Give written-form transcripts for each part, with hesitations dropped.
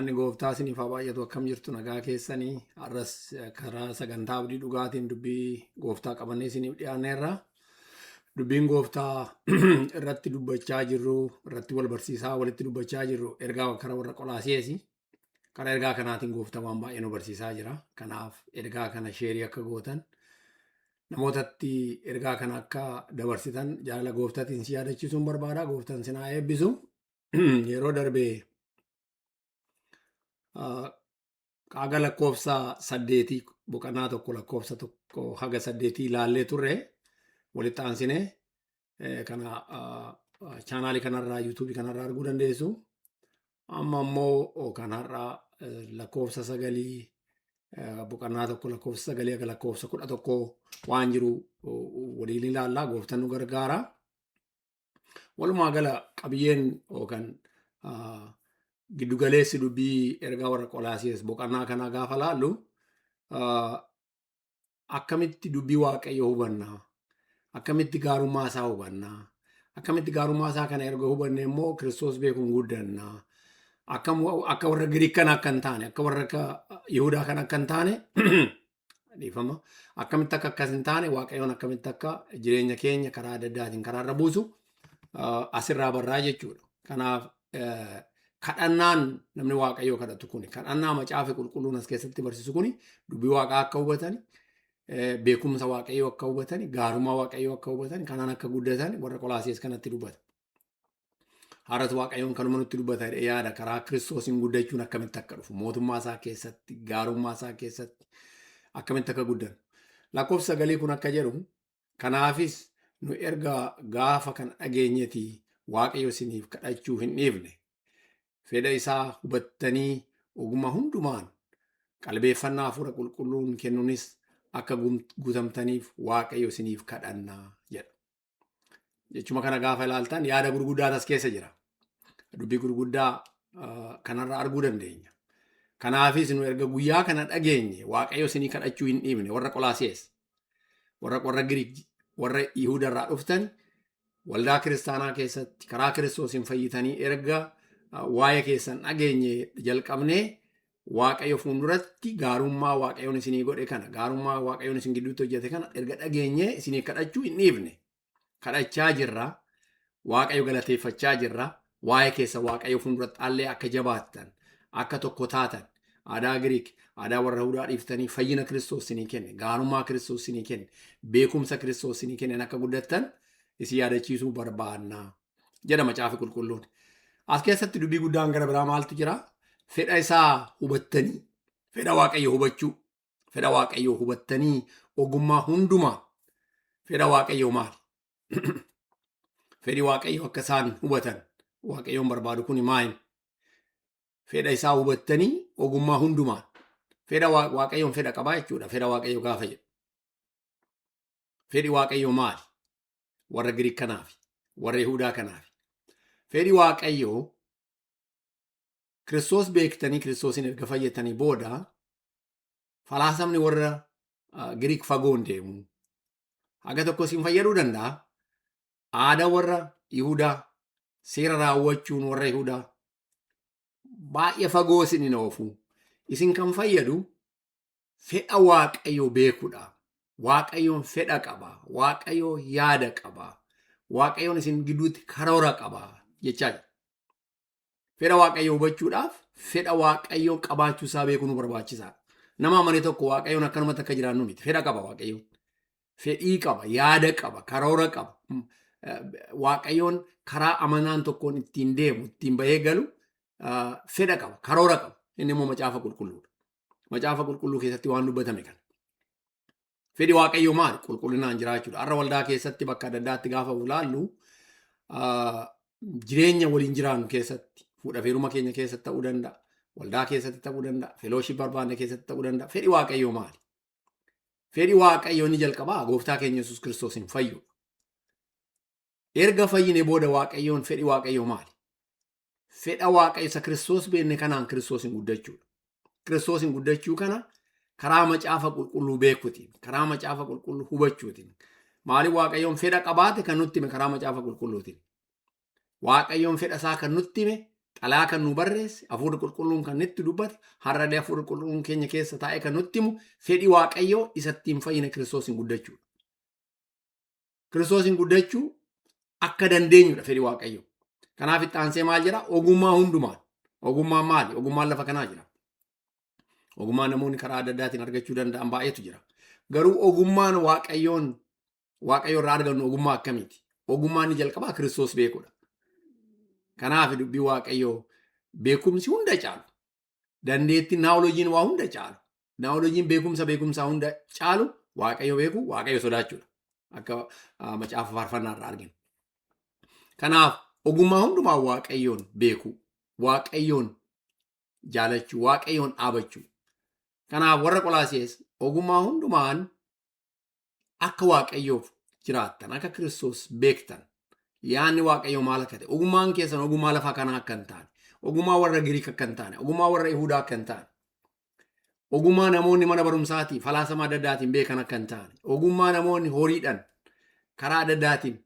Ayyaanni gooftaa isiniif haa baay'atu. Akkam jirtu nagaa keessanii har'as karaa sagantaa abdii dhugaatiin dubbii gooftaa qabannee isiniif dhiyaanneerra. Dubbiin gooftaa irratti dubbachaa jirru, irratti wal barsiisaa walitti dubbachaa jirru ergaa karaa warra Qolaasiyeesi. Karaa ergaa kanaatiin gooftaa waan baay'ee nu barsiisaa jira. Kanaaf ergaa kana sheerii akka gootan, namootatti ergaa kana akka dabarsitan jaalala gooftaatiin si yaadachiisuun barbaada. Gooftaan si haa eebbisu. Yeroo darbee qaaga lakkoofsa 8 boqonnaa 1 lakkoofsa 1 haga 8 ilaallee turre walitti aansinee kana chaanaalii kanarraa yuutuubii kanarraa arguu dandeessu. Amma immoo kanarraa lakkoofsa 9 boqonnaa 1 lakkoofsa 9 haga lakkoofsa 11 waan jiru waliin ilaallaa. Gooftaan nu gargaara. Walumaa gala qabiyyeen yookaan giddugaleessi dubbii ergaa warra Qolaasiyees boqonnaa kanaa gaafa laallu akkamitti dubbii Waaqayyoo hubannaa, akkamitti gaarummaa isaa hubannaa, akkamitti gaarummaa isaa kana erga hubanne immoo Kiristoos beekuun guddannaa, akka warra Giriik kana akka hin taane, akka warra Yihudaa kana akka hin taane dhiifama, akkamitti akka akkas hin taane Waaqayyoon akkamitti akka jireenya keenya karaa adda addaatiin karaarra buusu asirraa barraa jechuudha. Kanaaf kadhannaan namni Waaqayyoo kadhatu kuni, kadhannaa macaafa qulqulluun as keessatti barsiisu kuni dubbii Waaqaa akka hubatani, beekumsa Waaqayyoo akka hubatani, gaarummaa Waaqayyoo akka hubatani, kanaan akka guddatan warra Qolaasiyees kanatti dubbata. Har'as Waaqayyoon kanuma nutti dubbata yaada karaa Kiristoosiin guddachuun akkamitti akka dhufu, mootummaa isaa keessatti, gaarummaa isaa keessatti akkamitti akka guddan. Lakkoofsa 9 kun akka jedhu, kanaafis nu erga gaafa kan dhageenyetii Waaqayyo isiniif kadhachuu hin dhiifne. Fedha isaa hubattanii ogummaa hundumaan qalbeeffannaa hafuura qulqulluun kennuunis akka guutamtaniif Waaqayyo isiniif kadhannaa jedha. Jechuma kana gaafa ilaaltan yaada gurguddaa as keessa jira. Dubbii gurguddaa kanarraa arguu dandeenya. Kanaafis nu erga guyyaa kana dhageenye Waaqayyo isinii kadhachuu hin dhiifne warra Qolaasiyees, warra Giriik, warra Yihuudarraa dhuftan waldaa kiristaanaa keessatti karaa Kiristoosiin fayyitanii erga waa'ee keessan dhageenye jalqabnee Waaqayyo fuulduratti gaarummaa Waaqayyoon isinii godhe kana, gaarummaa Waaqayyoon isin gidduutti hojjete kana erga dhageenye isinii kadhachuu hin dhiifne. Kadhachaa jirra, Waaqayyo galateeffachaa jirra, waa'ee keessa Waaqayyo fuulduratti allee akka jabaattan, akka tokko taatan, aadaa Giriik, aadaa warra Yihudaa dhiiftanii fayyina Kiristoos isinii kenne, gaarummaa Kiristoos isinii kenne, beekumsa Kiristoos isinii kenne akka guddattan isin yaadachiisuu barbaanna jedha macaafa qulqulluun. As keessatti dubbii guddaan gara biraa maaltu jira? Fedha isaa hubattanii, fedha Waaqayyoo hubachuu, fedha Waaqayyoo hubattanii ogummaa hundumaa. Fedha Waaqayyoo maali? Fedhi Waaqayyoo akka isaan hubatan Waaqayyoon barbaadu kuni maali? Fedha isaa hubattanii ogummaa hundumaan. Fedha Waaqayyoon fedha qabaa jechuudha. Fedha Waaqayyoo gaafa jedhu. Fedhi Waaqayyoo maali? Warra Giriik kanaaf, warra Yihudaa kanaaf. Fedhi Waaqayyoo Kiristoos beektanii Kiristoosin erga fayyatanii booda falaasamni warra Giriik fagoon deemu. Haga tokko isin fayyaduu danda'a. Aadaa warra Yihudaa, seera raawwachuun warra Yihudaa baay'ee fagoo isin hin oofu. Isin kan fayyadu fedha Waaqayyoo beekuudha. Waaqayyoon fedha qaba. Waaqayyoo yaada qaba. Waaqayyoon isin gidduutti karoora qaba jechaa jira. Fedha Waaqayyoo hubachuudhaaf fedha Waaqayyoo qabaachuu isaa beekuu nu barbaachisaadha. Nama amane tokko Waaqayyoon akkanumatti akka jiraannu miti. Fedha qaba Waaqayyoon. Fedhii qaba, yaada qaba, karoora qaba. Waaqayyoon karaa amanaan tokkoon ittiin deemu, ittiin bahee galu fedha qaba, karoora qaba. Inni immoo macaafa qulqulluudha. Macaafa qulqulluu keessatti waan dubbatame kana. Fedhi Waaqayyoo maali? Qulqullinaan jiraachuudha. Har'a waldaa keessatti bakka adda addaatti gaafa ilaallu jireenya waliin jiraannu keessatti, fuudhaa fi heeruma keenya keessatti ta'uu danda'a, waldaa keessatti ta'uu danda'a, feelooship barbaanne keessatti ta'uu danda'a. Fedhi Waaqayyoo maali? Fedhi Waaqayyoo inni jalqabaa gooftaa keenya Yesuus Kiristoosiin fayyuudha. Erga fayyine booda Waaqayyoon fedhi Waaqayyoo maali? Fedha Waaqayyo isa Kiristoos beekne kanaan Kiristoosin guddachuudha. Kiristoosin guddachuu kana karaa macaafa qulqulluu beekuutiin, karaa macaafa qulqulluu hubachuutiin. Maaliif Waaqayyoon fedha qabaate kan nutti hime karaa macaafa qulqulluutiin. Waaqayyoon fedha isaa kan nutti hime xalaa kan nu barreesse, hafuurri qulqulluun kan nutti dubbate, har'allee hafuurri qulqulluun keenya keessa taa'ee kan nutti himu fedhii Waaqayyoo isa ittiin fayyina Kiristoosiin guddachuudha. Kiristoosiin guddachuu akka dandeenyudha fedhii Waaqayyoo. Kanaaf itti aansee maal jedha? Ogummaa hundumaan. Ogummaan maali? Ogummaan lafa kanaa jira. Ogummaan namoonni karaa adda addaatiin argachuu danda'an baay'eetu jira. Garuu ogummaan Waaqayyoo irraa argannu ogummaa akkamiiti? Ogummaan inni jalqabaa Kiristoos beekudha. Kanaaf dubbii Waaqayyoo beekumsi hunda caalu. Dandeettiin naawolojiin waa hunda caalu. Naawolojiin beekumsaa hunda caalu Waaqayyo beeku, Waaqayyo sodaachuudha. Akka macaafa faarfannaa irraa arginu. Kanaaf ogummaa hundumaa Waaqayyoon beeku, Waaqayyoon jaalachuu, Waaqayyoon dhaabachuu. Kanaaf warra Qolaasiyees ogummaa hundumaan akka Waaqayyoof jiraattan, akka Kiristoos beektan. Yaanni Waaqayyoo maal akka ta'e, ogummaan keessan ogummaa lafa kanaa akka hin taane, ogummaa warra Giriik akka hin taane, ogummaa warra Yihuudaa akka hin taane, ogummaa namoonni mana barumsaatii falaasama adda addaatiin beekan akka hin taane, ogummaa namoonni horiidhaan karaa adda addaatiin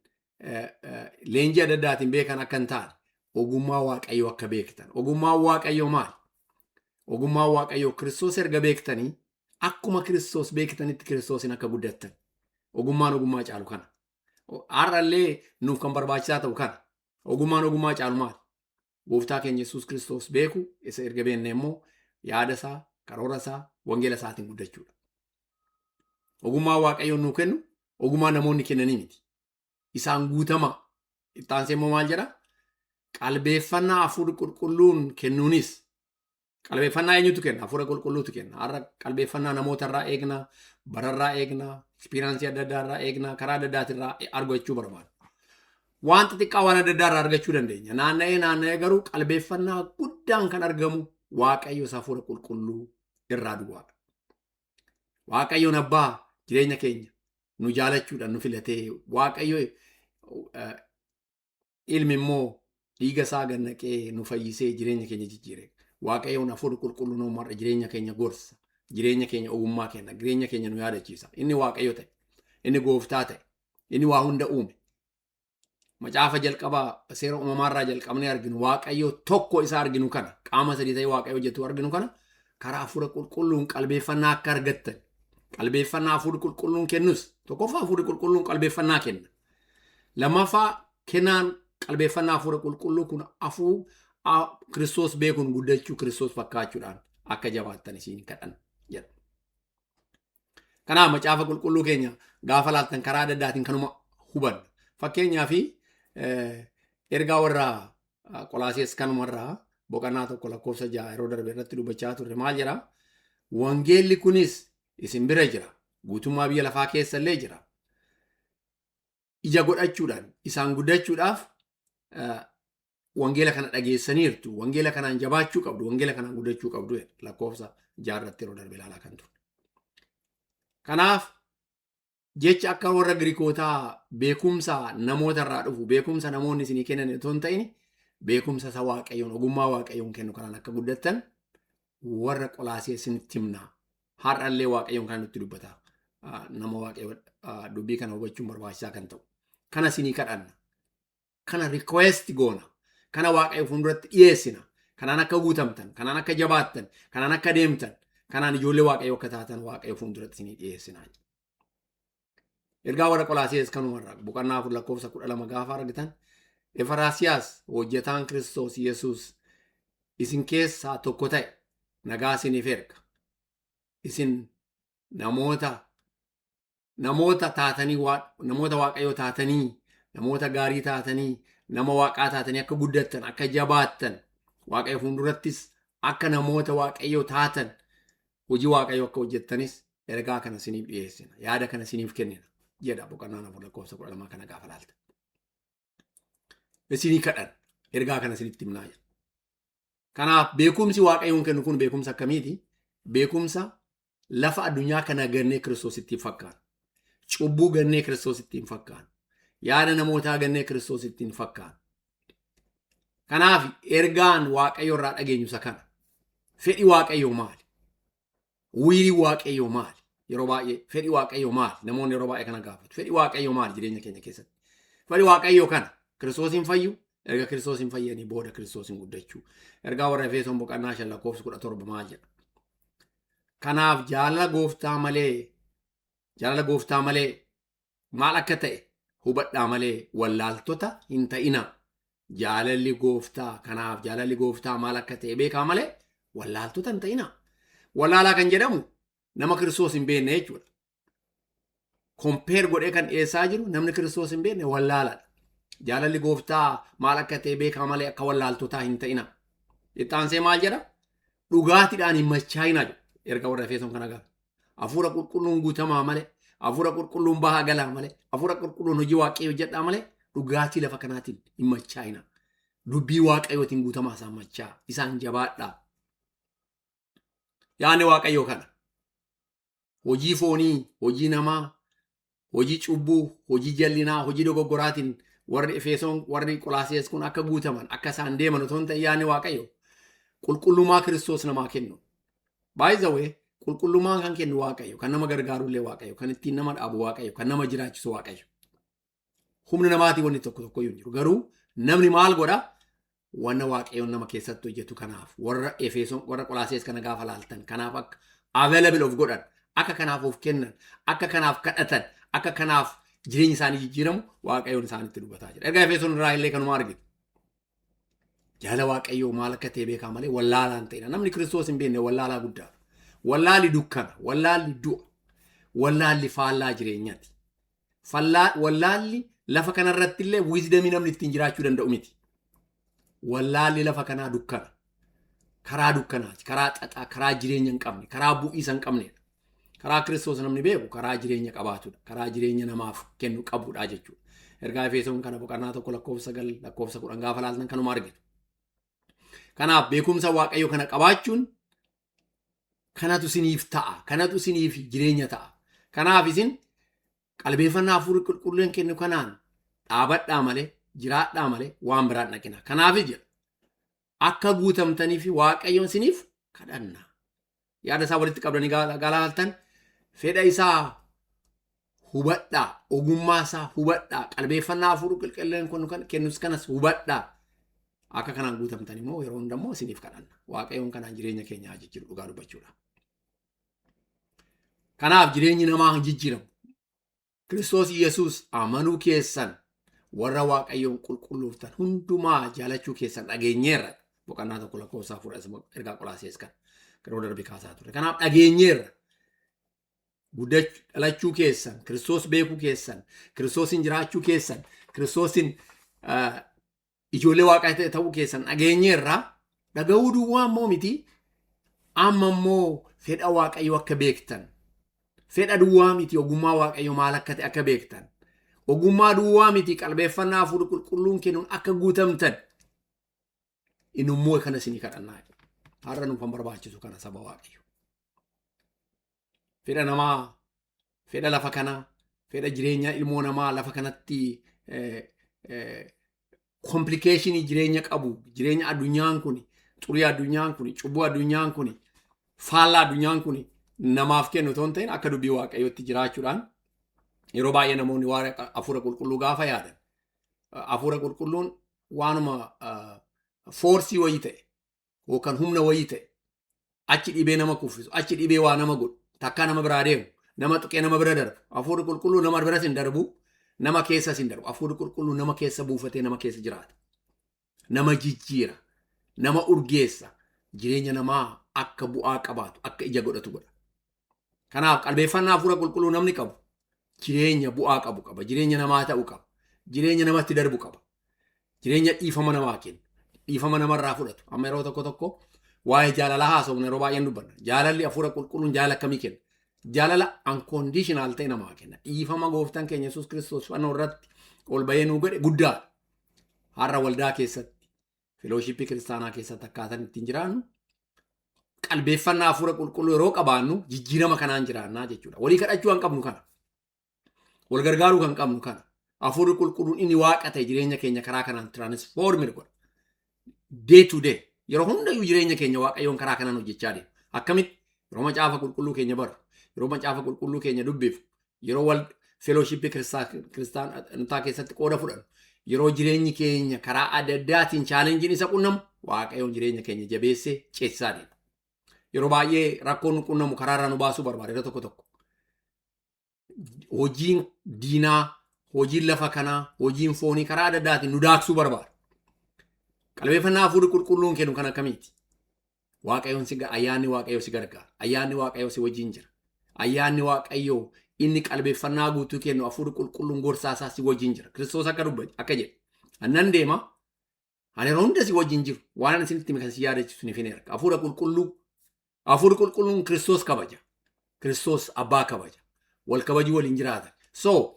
leenjii adda addaatiin beekan akka hin taane, ogummaa Waaqayyoo akka beektan. Ogummaa Waaqayyoo maali? Ogummaa Waaqayyoo Kiristoos erga beektanii akkuma Kiristoos beektanitti Kiristoosin akka guddattan. Ogummaa caalu kana. Har'allee nuuf kan barbaachisaa ta'u kana. Ogummaa caalu maali? Gooftaa keenya Yesuus Kiristoos beeku, isa erga beekne immoo yaada isaa, karoora isaa, wangeela isaatiin guddachuudha. Ogummaa Waaqayyoon nuu kennu, ogummaa namoonni kennanii miti. Isaan guutamaa. Itti aansee immoo maal jedha? Qalbeeffannaa hafuura qulqulluun kennuunis. Qalbeeffannaa eenyutu kenna? Hafuura qulqulluutu kenna. Har'a qalbeeffannaa namootarraa eegna, bararraa eegna, ekspiriyaansii adda addaarraa eegna, karaa adda addaatirraa argachuu barbaadu. Wanta xiqqaa waan adda addaarraa argachuu dandeenya. Naanna'ee garuu qalbeeffannaa guddaan kan argamu Waaqayyo hafuura qulqulluu irraa duwwaadha. Waaqayyoon abbaa jireenya keenya nu jaalachuudhaan nu filatee, Waaqayyo ilmi immoo dhiiga isaa gannaqee nu fayyisee jireenya keenya jijjiire. Waaqayyoon hafuura qulqulluu numarra jireenya keenya gorsa, jireenya keenya ogummaa kenna, jireenya keenya nu yaadachiisa. Inni Waaqayyo ta'e, inni gooftaa ta'e, inni waa hunda uume. Macaafa jalqabaa seera uumamaarraa jalqabnee arginu Waaqayyo tokko isa arginu kana, qaama sadii ta'ee Waaqayyo hojjetu arginu kana karaa hafuura qulqulluun qalbeeffannaa akka argattan, qalbeeffannaa hafuura qulqulluun kennus, tokkoffaa hafuura qulqulluun qalbeeffannaa kenna. Lammaffaa kennaan qalbeeffannaa hafuura qulqulluu kun afuu Kiristoos beekuun guddachuu, Kiristoos fakkaachuudhaan akka jabaattan isin kadhan jedha. Kanaaf macaafa qulqulluu keenya gaafa laaltan karaa adda addaatiin kanuma hubanna. Fakkeenyaa fi ergaa warra Qolaasiyees kanumarraa boqonnaa 1 lakkoofsa 6 yeroo darbe irratti dubbachaa turre maal jedha? Wangeelli kunis isin bira jira, guutummaa biyya lafaa keessa illee jira. Ija godhachuudhaan, isaan guddachuudhaaf wangeela kana dhageessaniirtu, wangeela kanaan jabaachuu qabdu, wangeela kanaan guddachuu qabdu lakkoofsa 6 irratti yeroo darbe ilaalaa kan turre. Kanaaf jecha akka warra Giriikootaa beekumsa namoota irraa dhufu, beekumsa namoonni isinii kennan otoo hin ta'in, beekumsa isa Waaqayyoon, ogummaa Waaqayyoon kennu kanaan akka guddattan warra Qolaasiyees isinitti himna. Har'allee Waaqayyoon kan nutti dubbata. Nama Waaqayyo dubbii kana hubachuun barbaachisaa kan ta'u. Kana isinii kadhanna. Kana request goona. Kana Waaqayyo fuulduratti dhiyeessina. Kanaan akka guutamtan, kanaan akka jabaattan, kanaan akka deemtan, kanaan ijoollee Waaqayyo akka taatan Waaqayyo fuulduratti isinii dhiyeessina. Ergaa warra Qolaasiyees kanumarraa boqonnaa 4 lakkoofsa 12 gaafa argitan, Efraasiyaas hojjetaan Kiristoos Yesuus isin keessaa tokko ta'e nagaa isiniif erga. Isin namoota taatanii, namoota Waaqayyoo taatanii, namoota gaarii taatanii, nama Waaqaa taatanii akka guddattan, akka jabaattan, Waaqayyo fuuldurattis akka namoota Waaqayyoo taatan, hojii Waaqayyoo akka hojjettanis ergaa kana isiniif dhiyeessina. Yaada kana isiniif kennina. Jedha boqonnaa 4 lakkoofsa 12 kana gaafa laalta. Isinii kadhan ergaa kana isinitti himnaa jira. Kanaaf beekumsi Waaqayyoon kennu kun beekumsa akkamiiti? Beekumsa lafa addunyaa kana gannee Kiristoos ittiin fakkaatu. Cubbuu gannee Kiristoos ittiin fakkaatu. Yaada namootaa gannee Kiristoos ittiin fakkaatu. Kanaaf ergaan Waaqayyo irraa dhageenyu isa kana. Fedhii Waaqayyoo maali? Wiirii Waaqayyoo maali? Yeroo baay'ee fedhii Waaqayyoo maali? Namoonni yeroo baay'ee kana gaafatu. Fedhii Waaqayyoo maali jireenya keenya keessatti? Fedhii Waaqayyoo kana Kiristoosin fayyu, Erga Kiristoosin fayyanii booda Kiristoosin guddachuu. Ergaa warra Efesoon boqonnaa 5:17 maal jedha? Kanaaf jaalala gooftaa malee maal akka ta'e hubadhaa malee wallaaltota hin ta'ina. Jaalalli gooftaa maal akka ta'e beekaa malee wallaaltota hin ta'ina. Wallaalaa kan jedhamu nama Kiristoos hin beekne jechuudha. Kompeer godhee kan dhiyeessaa jiru namni Kiristoos hin beekne wallaalaadha. Jaalalli gooftaa maal akka ta'e beekaa malee akka wallaaltotaa hin ta'ina. Ittaansee maal jedha? Dhugaatiidhaan hin machaa'ina jedha. Erga warra Efesoon kana gaaf. Hafuura qulqulluun guutamaa malee, hafuura qulqulluun bahaa galaa malee, hafuura qulqulluun hojii waaqayyoo hojjedhaa malee dhugaatii lafa kanaatiin hin machaa'ina. Dubbii waaqayyootiin guutamaa isaan machaa'aa. Isaan jabaadhaa. Yaanni waaqayyoo kana. Hojii foonii, hojii namaa, hojii cubbuu, hojii jallinaa, hojii dogoggoraatiin warri Efesoon, warri Qolaasees kun akka guutaman, akka isaan deeman otoo hin ta'in yaanni waaqayyoo qulqullummaa Kiristoos namaa kennu. By the way, qulqullummaa kan kennu waaqayyo, kan nama gargaarullee waaqayyo, kan ittiin nama dhaabu waaqayyo, kan nama jiraachisu waaqayyo. Humna namaatii wanni tokko iyyuu hin jiru. Garuu namni maal godha? Wanna waaqayyoon nama keessatti hojjetu kanaaf warra Efesoon, warra Qolaasees kana gaafa laaltan kanaaf akka available of godhan, akka kanaaf of kennan, akka kanaaf kadhatan, akka kanaaf jireenya isaanii jijjiiramu waaqayyoon isaanitti dubbataa jira. Erga Efesoon irraa illee kanuma argitu. Jaala waaqayyoo maal akka ta'e beekaa malee wallaalaa hin ta'ina. Namni Kiristoos hin beekne wallaalaa guddaa. Wallaalli dukkana, wallaalli du'a, wallaalli faallaa jireenyaati. Wallaalli lafa kanarratti illee wiizdamii namni ittiin jiraachuu danda'u miti. Wallaalli lafa kanaa dukkana. Karaa dukkanaati, karaa xaxaa, karaa jireenya hin qabne, karaa bu'iisa hin qabnedha. Karaa Kiristoos namni beeku karaa jireenya qabaatudha. Karaa jireenya namaaf kennu qabudha jechuudha. Ergaa Efesoon kana boqonnaa 1:9-10 gaafa laaltan kanuma argitu. Kanaaf beekumsa waaqayyoo kana qabaachuun kanatu isiniif ta'a. Kanatu isiniif jireenya ta'a. Kanaaf isin qalbeeffannaa hafuurri qulqulluun kennu kanaan dhaabadhaa malee, jiraadhaa malee waan biraan dhaqina. Kanaaf ija akka guutamtaniif waaqayyoon isiniif kadhanna. Yaada isaa walitti qabdanii galaaltan fedha isaa hubadhaa, ogummaa isaa hubadhaa, qalbeeffannaa hafuurri qulqulluun kennus kanas hubadhaa. Akka kanaan guutamtan immoo yeroo hundammoo isiniif kadhanna. Waaqayyoon kanaan jireenya keenya jijjiiru dhugaa dubbachuudha. Kanaaf jireenyi namaa hin jijjiiramu. Kiristoos Yesuus amanuu keessan warra waaqayyoon qulqulluuftan hundumaa jaalachuu keessan dhageenyeerra. Boqonnaa 1:4 ergaa Qolaasees kan yeroo darbe kaasaa ture. Kanaaf dhageenyeerra. Dhalachuu keessan, Kiristoos beekuu keessan, Kiristoosin jiraachuu keessan, Kiristoosin ijoollee waaqaa ta'uu keessan dhageenyeerra. Dhaga'uu duwwaa immoo miti. Amma immoo fedha waaqayyoo akka beektan. Fedha duwwaa miti ogummaa waaqayyoo maal akka ta'e akka beektan. Ogummaa duwwaa miti qalbeeffannaa hafuurri qulqulluun kennuun akka guutamtan. Inni immoo kana isinii kadhannaa. Har'a nuuf kan barbaachisu kana saba waaqayyo. Fedha namaa, fedha lafa kanaa, fedha jireenya ilmoo namaa lafa kanatti komplikeeshinii jireenya qabu, jireenya addunyaan kun, xurii addunyaan kun, cubbuu addunyaan kun, faallaa addunyaan kun namaaf kennu otoo hin ta'in akka dubbii waaqayyootti jiraachuudhaan yeroo baay'ee namoonni waan hafuura qulqulluu gaafa yaadan. Hafuura qulqulluun waanuma foorsii wayii ta'e yookaan humna wayii ta'e achi dhibee nama kuffisu, achi dhibee waa nama godhu, takkaa nama biraa deemu, nama tuqee nama bira darbu. Hafuurri qulqulluu nama biras hin darbu, nama keessas hin darbu. Hafuurri qulqulluu nama keessa buufatee nama keessa jiraata. Nama jijjiira, nama urgeessa, jireenya namaa akka bu'aa qabaatu, akka ija godhatu godha. Kanaaf qalbeeffannaa hafuura qulqulluu namni qabu jireenya bu'aa qabu qaba, jireenya namaa ta'uu qaba, jireenya namatti darbu qaba, jireenya dhiifama namaa kennu, dhiifama namarraa fudhatu. Amma yeroo tokko waa'ee jaalalaa haasofna yeroo baay'een dubbanna. Jaalalli hafuura qulqulluun jaalala akkamii kenna? Jaalala unconditional ta'e namaa kenna. Dhiifama gooftaan keenya Yesuus Kiristoos fannoo irratti ol bahee nuu godhe guddaadha. Har'a waldaa keessatti, filooshipii kiristaanaa keessatti akkaataan ittiin jiraannu qalbeeffannaa hafuura qulqulluu yeroo qabaannu jijjiirama kanaan jiraannaa jechuudha. Walii kadhachuu kan qabnu kana. Wal gargaaruu kan qabnu kana. Hafuurri qulqulluun inni waaqa ta'e jireenya keenya karaa kanaan transformir godha. Day to day. Yeroo hundayyuu jireenya keenya waaqayyoon karaa kanaan hojjechaa deema. Akkamitti yeroo macaafa qulqulluu keenya baru, yeroo macaafa qulqulluu keenya dubbifnu, yeroo wal fellowship kiristaanotaa keessatti qooda fudhannu yeroo jireenyi keenya karaa adda addaatiin chaalenjiin isa qunnamu waaqayyoon jireenya keenya jabeessee ceesisaa deema. Yeroo baay'ee rakkoon nu qunnamu karaarraa nu baasuu barbaada yeroo tokko. Hojiin diinaa, hojiin lafa kanaa, hojiin foonii karaa adda addaatiin nu daaksuu barbaada. Qalbeeffannaa hafuurri qulqulluun kennu kan akkamiiti? Ayyaanni waaqayyoo si gargaara. Ayyaanni waaqayyoo si wajjin jira. Ayyaanni waaqayyoo inni qalbeeffannaa guutuu kennu hafuurri qulqulluun gorsaasaa si wajjin jira. Kiristoos akka jedhe. Annan deema. Ani yeroo hunda si wajjin jiru. Waan ani isinitti kan si yaadachiisu ni fineera. Hafuurri qulqulluun Kiristoos kabaja. Kiristoos abbaa kabaja. Wal kabajuu waliin jiraata. So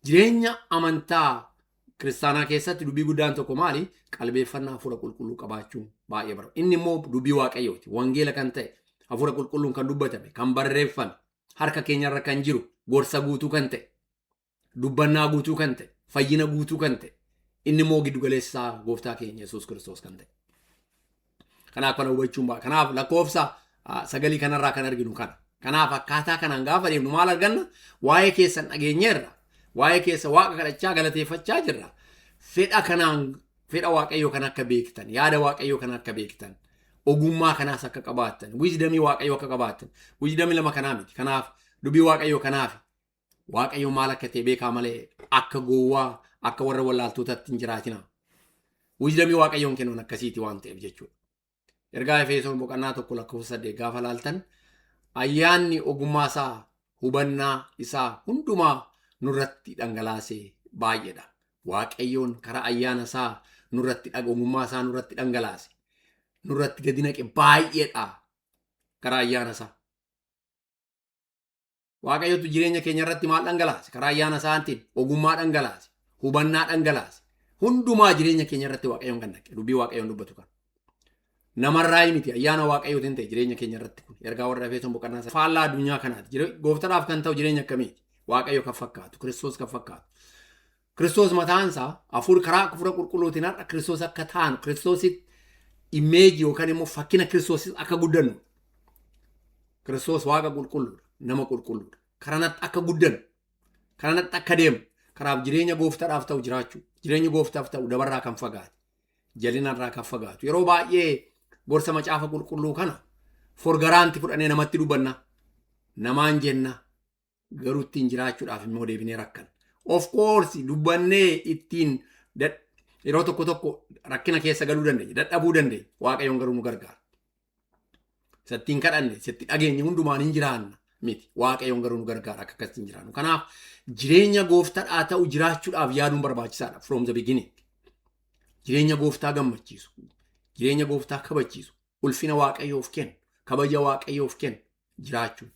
jireenya amantaa kiristaanaa keessatti dubbii guddaan tokko maali? Qalbeeffannaa hafuura qulqulluu qabaachuun baay'ee barbaada. Inni immoo dubbii waaqayyooti. Wangeela kan ta'e, hafuura qulqulluun kan dubbatame, kan barreeffame, harka keenyarra kan jiru, gorsa guutuu kan ta'e, dubbannaa guutuu kan ta'e, fayyina guutuu kan ta'e, inni immoo giddugaleessaa gooftaa keenya Yesuus Kiristoos kan ta'e. Kanaaf kana hubachuun baay'ee. Kanaaf lakkoofsa 9 kanarraa kan arginu kana. Kanaaf akkaataa kanaan gaafa deemnu maal arganna? Waa'ee keessan dhageenyeerra. Waa'ee keessa waaqa kadhachaa galateeffachaa jirra. Fedha waaqayyoo kan akka beektan, yaada waaqayyoo kan akka beektan, ogummaa kanaas akka qabaattan, wisdamii waaqayyoo akka qabaattan. Wisdamii lama kanaa miti. Kanaaf dubbii waaqayyoo kanaaf waaqayyoo maal akka ta'e beekaa malee akka gowwaa akka warra wallaaltootatti hin jiraatina. Wisdamii waaqayyoon kennuun akkasiiti waan ta'eef jechuudha. Ergaa Efesoon boqonnaa 1:8 gaafa laaltan ayyaanni ogummaa isaa hubannaa isaa hundumaa nurratti dhangalaasee baay'eedha. Waaqayyoon karaa ayyaana isaa nurratti ogummaa isaa nurratti dhangalaase. Nurratti gadi naqe baay'eedha karaa ayyaana isaa. Waaqayyootu jireenya keenya irratti maal dhangalaase? Karaa ayyaana isaatiin ogummaa dhangalaase, hubannaa dhangalaase. Hundumaa jireenya keenya irratti waaqayyoon kan naqe. Dubbii waaqayyoon dubbatu kan. Namarraa miti ayyaana waaqayyootiin ta'e jireenya keenya irratti kun ergaa warra Efesoon boqonnaa 9 faallaa addunyaa kanaati. Gooftaadhaaf kan ta'u jireenya akkamiiti? Waaqayyo kan fakkaatu, Kiristoos kan fakkaatu. Kiristoos mataansaa hafuura qulqulluutiin har'a Kiristoos akka taanu, Kiristoositti imeejii yookaan immoo fakkina Kiristoosis akka guddannu. Kiristoos waaqa qulqulluudha, nama qulqulluudha. Karanatti akka guddannu, karanatti akka deemu, karaaf jireenya gooftaadhaaf ta'u jiraachuu, jireenya gooftaaf ta'u dabarraa kan fagaate, jalinarraa kan fagaatu. Yeroo baay'ee gorsa macaafa qulqulluu kana forgaraanti fudhannee namatti dubbanna. Namaan jenna. Garuu ittiin jiraachuudhaaf immoo deebinee rakkan. Of course dubbannee ittiin yeroo tokko rakkina keessa galuu dandeenya, dadhabuu dandeenya. Waaqayyoon garuu nu gargaara. Isattiin kadhanne, isatti dhageenye hundumaan hin jiraanna miti. Waaqayyoon garuu nu gargaara akka akkasiin jiraannu. Kanaaf jireenya gooftaadhaa ta'u jiraachuudhaaf yaaduun barbaachisaadha from the beginning. Jireenya gooftaa gammachiisu, jireenya gooftaa kabachiisu, ulfina waaqayyoof kennu, kabaja waaqayyoof kennu jiraachuun.